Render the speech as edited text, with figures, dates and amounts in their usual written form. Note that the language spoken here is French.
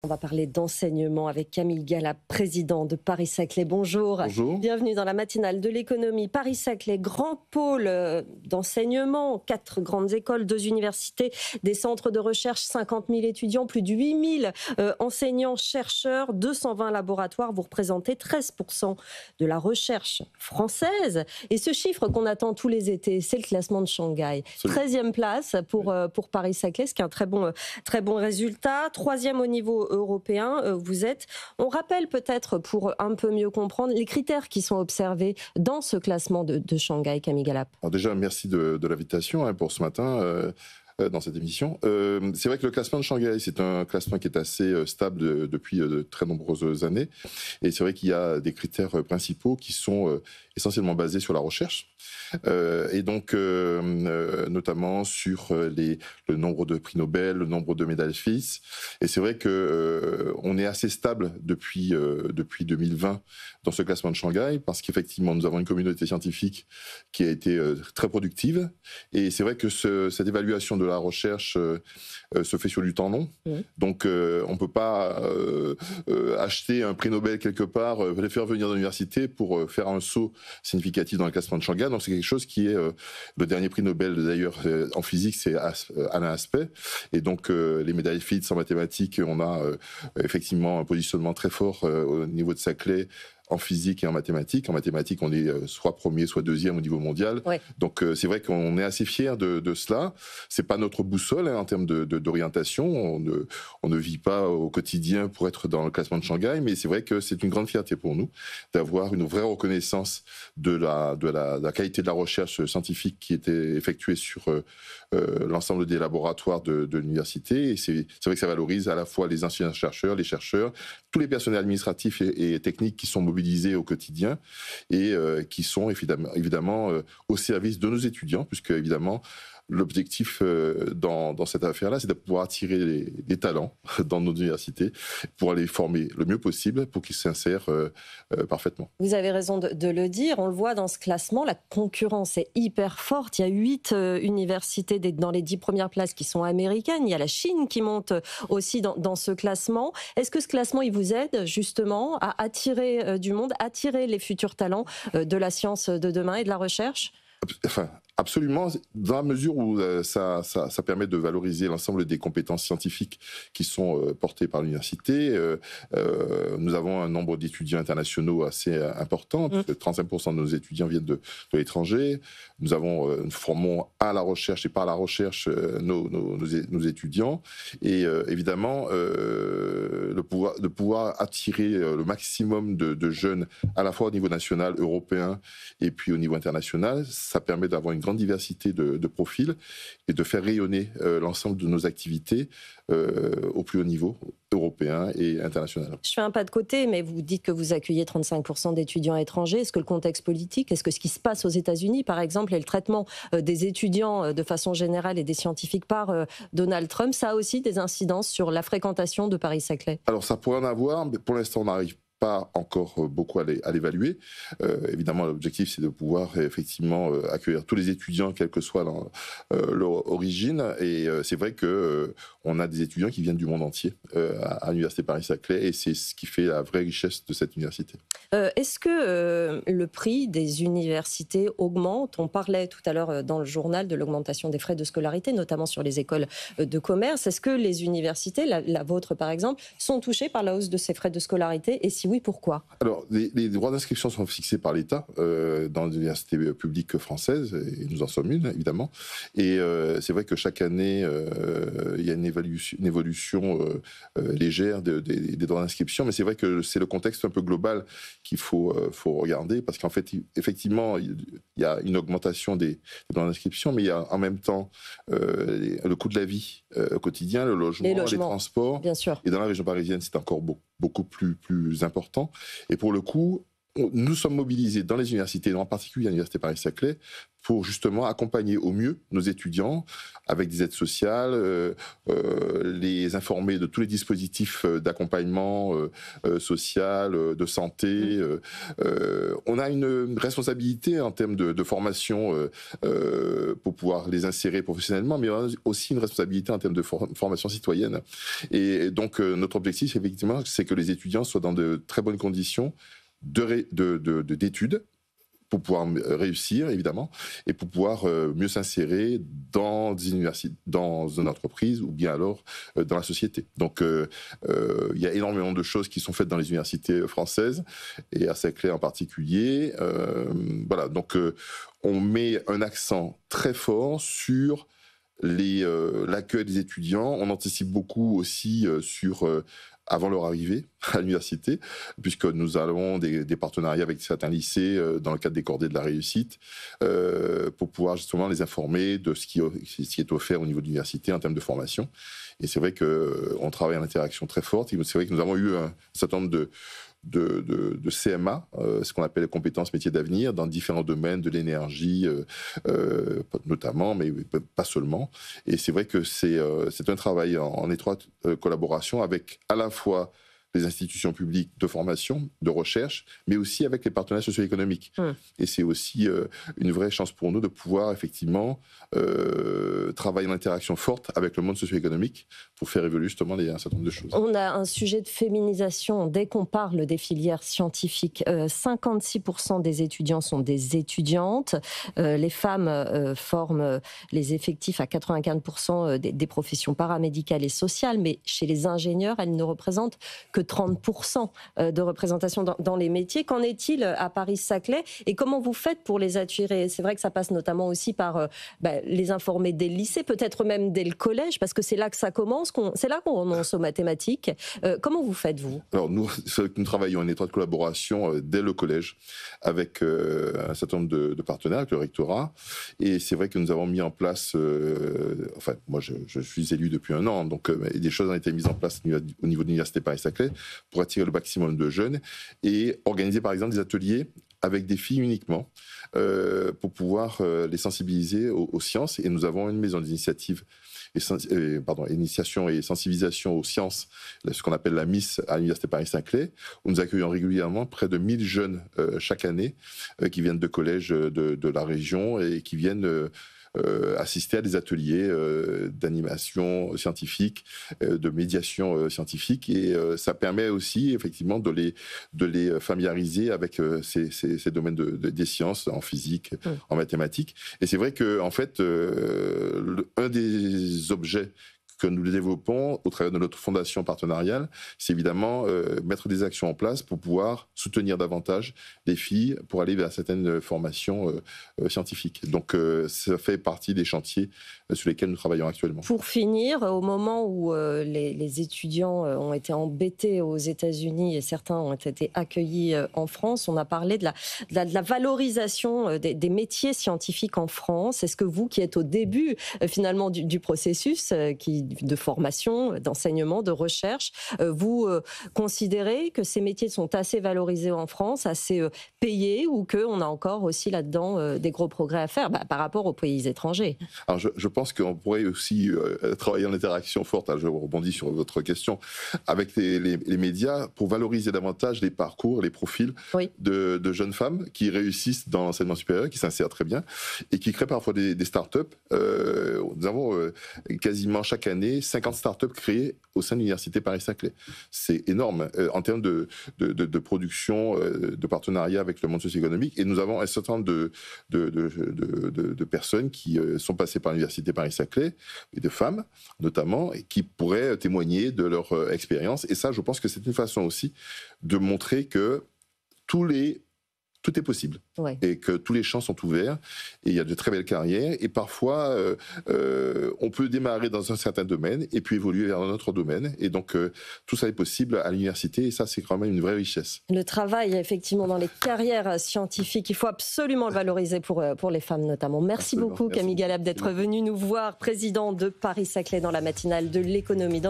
On va parler d'enseignement avec Camille Galap, président de Paris-Saclay. Bonjour. Bonjour. Bienvenue dans la matinale de l'économie. Paris-Saclay, grand pôle d'enseignement, 4 grandes écoles, 2 universités, des centres de recherche, 50 000 étudiants, plus de 8 000 enseignants, chercheurs, 220 laboratoires. Vous représentez 13% de la recherche française. Et ce chiffre qu'on attend tous les étés, c'est le classement de Shanghai. 13e place pour Paris-Saclay, ce qui est un très bon résultat. 3e au niveau européen, vous êtes. On rappelle peut-être, pour un peu mieux comprendre, les critères qui sont observés dans ce classement de Shanghai, Camille Galap. Alors déjà, merci de l'invitation pour ce matin. Dans cette émission. C'est vrai que le classement de Shanghai, c'est un classement qui est assez stable depuis de très nombreuses années. Et c'est vrai qu'il y a des critères principaux qui sont essentiellement basés sur la recherche. Et donc, notamment sur le nombre de prix Nobel, le nombre de médailles Fields. Et c'est vrai qu'on est assez stable depuis 2020 dans ce classement de Shanghai, parce qu'effectivement, nous avons une communauté scientifique qui a été très productive. Et c'est vrai que cette évaluation de la recherche se fait sur du temps long. Donc, on ne peut pas acheter un prix Nobel quelque part, les faire venir dans l'université pour faire un saut significatif dans le classement de Shanghai. Donc, c'est quelque chose qui est le dernier prix Nobel, d'ailleurs, en physique, c'est Alain Aspect. Et donc, les médailles Fields en mathématiques, on a effectivement un positionnement très fort au niveau de Saclay, en physique et en mathématiques. En mathématiques, on est soit premier, soit deuxième au niveau mondial. Ouais. Donc, c'est vrai qu'on est assez fiers de cela. C'est pas notre boussole en termes d'orientation. On ne vit pas au quotidien pour être dans le classement de Shanghai, mais c'est vrai que c'est une grande fierté pour nous d'avoir une vraie reconnaissance de la qualité de la recherche scientifique qui était effectuée sur l'ensemble des laboratoires de l'université. Et c'est vrai que ça valorise à la fois les enseignants-chercheurs, les chercheurs, tous les personnels administratifs et techniques qui sont mobilisés au quotidien et qui sont évidemment au service de nos étudiants, puisque évidemment l'objectif dans cette affaire-là, c'est de pouvoir attirer des talents dans nos universités pour les former le mieux possible pour qu'ils s'insèrent parfaitement. Vous avez raison de le dire. On le voit dans ce classement, la concurrence est hyper forte. Il y a 8 universités dans les 10 premières places qui sont américaines. Il y a la Chine qui monte aussi dans ce classement. Est-ce que ce classement, il vous aide justement à attirer du monde, attirer les futurs talents de la science de demain et de la recherche ? Enfin, absolument, dans la mesure où ça permet de valoriser l'ensemble des compétences scientifiques qui sont portées par l'université. Nous avons un nombre d'étudiants internationaux assez important. 35% de nos étudiants viennent de l'étranger. Nous formons à la recherche et par la recherche nos étudiants. Et évidemment, de pouvoir attirer le maximum de jeunes, à la fois au niveau national, européen et puis au niveau international, ça permet d'avoir une grande diversité de profils et de faire rayonner l'ensemble de nos activités au plus haut niveau, européen et international. Je fais un pas de côté, mais vous dites que vous accueillez 35% d'étudiants étrangers. Est-ce que le contexte politique, est-ce que ce qui se passe aux États-Unis, par exemple, et le traitement des étudiants de façon générale et des scientifiques par Donald Trump, ça a aussi des incidences sur la fréquentation de Paris-Saclay ? Alors ça pourrait en avoir, mais pour l'instant on n'arrive pas encore beaucoup à l'évaluer. Évidemment, l'objectif, c'est de pouvoir effectivement accueillir tous les étudiants, quelle que soit leur origine. Et c'est vrai qu'on a des étudiants qui viennent du monde entier à l'Université Paris-Saclay, et c'est ce qui fait la vraie richesse de cette université. Est-ce que le prix des universités augmente ? On parlait tout à l'heure dans le journal de l'augmentation des frais de scolarité, notamment sur les écoles de commerce. Est-ce que les universités, la vôtre par exemple, sont touchées par la hausse de ces frais de scolarité ? Et si oui, pourquoi ? Alors, les droits d'inscription sont fixés par l'État dans les universités publiques françaises, et nous en sommes une, évidemment. Et c'est vrai que chaque année, il y a une évolution légère des droits d'inscription, mais c'est vrai que c'est le contexte un peu global qu'il faut regarder, parce qu'en fait, effectivement, il y a une augmentation des droits d'inscription, mais il y a en même temps le coût de la vie au quotidien, le logement, les transports. Bien sûr. Et dans la région parisienne, c'est encore beaucoup plus important. Et pour le coup, nous sommes mobilisés dans les universités, en particulier à l'Université Paris-Saclay, pour justement accompagner au mieux nos étudiants avec des aides sociales, les informer de tous les dispositifs d'accompagnement social, de santé. On a une responsabilité en termes de formation pour pouvoir les insérer professionnellement, mais on a aussi une responsabilité en termes de formation citoyenne. Et donc notre objectif, effectivement, c'est que les étudiants soient dans de très bonnes conditions d'études, pour pouvoir réussir, évidemment, et pour pouvoir mieux s'insérer dans une entreprise ou bien alors dans la société. Donc, il y a énormément de choses qui sont faites dans les universités françaises, et à Saclay en particulier. Voilà, donc on met un accent très fort sur l'accueil des étudiants. On anticipe beaucoup aussi sur avant leur arrivée à l'université, puisque nous avons des partenariats avec certains lycées dans le cadre des cordées de la réussite, pour pouvoir justement les informer de ce qui est offert au niveau de l'université en termes de formation. Et c'est vrai qu'on travaille en interaction très forte. Et c'est vrai que nous avons eu un certain nombre de CMA, ce qu'on appelle les compétences métiers d'avenir, dans différents domaines de l'énergie notamment, mais pas seulement. Et c'est vrai que c'est un travail en étroite collaboration avec à la fois les institutions publiques de formation, de recherche, mais aussi avec les partenaires socio-économiques. Et c'est aussi une vraie chance pour nous de pouvoir effectivement travailler en interaction forte avec le monde socio-économique pour faire évoluer justement un certain nombre de choses. On a un sujet de féminisation dès qu'on parle des filières scientifiques. 56% des étudiants sont des étudiantes. Les femmes forment les effectifs à 95% des professions paramédicales et sociales, mais chez les ingénieurs, elles ne représentent que 30% de représentation dans les métiers. Qu'en est-il à Paris-Saclay et comment vous faites pour les attirer? C'est vrai que ça passe notamment aussi par les informer dès le lycée, peut-être même dès le collège, parce que c'est là que ça commence, c'est là qu'on renonce aux mathématiques. Comment vous faites, vous? Alors nous travaillons en étroite collaboration dès le collège avec un certain nombre de partenaires, avec le rectorat, et c'est vrai que nous avons mis en place, enfin moi je suis élu depuis 1 an, donc des choses ont été mises en place au niveau de l'Université Paris-Saclay pour attirer le maximum de jeunes et organiser par exemple des ateliers avec des filles uniquement pour pouvoir les sensibiliser aux sciences. Et nous avons une maison d'initiative, initiation et sensibilisation aux sciences, ce qu'on appelle la MIS à l'Université Paris-Saclay, où nous accueillons régulièrement près de 1000 jeunes chaque année qui viennent de collèges de la région et qui viennent assister à des ateliers d'animation scientifique, de médiation scientifique, et ça permet aussi effectivement de les familiariser avec ces domaines des sciences, en physique, en mathématiques. Et c'est vrai que en fait, un des objets que nous développons au travers de notre fondation partenariale, c'est évidemment mettre des actions en place pour pouvoir soutenir davantage les filles pour aller vers certaines formations scientifiques. Donc ça fait partie des chantiers sur lesquels nous travaillons actuellement. Pour finir, au moment où les étudiants ont été embêtés aux États-Unis et certains ont été accueillis en France, on a parlé de la valorisation des métiers scientifiques en France. Est-ce que vous, qui êtes au début finalement du processus, de formation, d'enseignement, de recherche, vous considérez que ces métiers sont assez valorisés en France, assez payés, ou qu'on a encore aussi là-dedans des gros progrès à faire par rapport aux pays étrangers? Alors je pense qu'on pourrait aussi travailler en interaction forte, je rebondis sur votre question, avec les médias pour valoriser davantage les parcours, les profils de jeunes femmes qui réussissent dans l'enseignement supérieur, qui s'insèrent très bien et qui créent parfois des start-up. Nous avons quasiment chaque année 50 start-up créées au sein de l'Université Paris-Saclay. C'est énorme en termes de production, de partenariat avec le monde socio-économique. Et nous avons un certain nombre de personnes qui sont passées par l'Université Paris-Saclay, et de femmes notamment, et qui pourraient témoigner de leur expérience. Et ça, je pense que c'est une façon aussi de montrer que tout est possible et que tous les champs sont ouverts et il y a de très belles carrières et parfois on peut démarrer dans un certain domaine et puis évoluer vers un autre domaine et donc tout ça est possible à l'université et ça c'est quand même une vraie richesse. Le travail effectivement dans les carrières scientifiques, il faut absolument le valoriser pour les femmes notamment. Merci beaucoup Camille Galab d'être venue nous voir, président de Paris-Saclay dans la matinale de l'économie.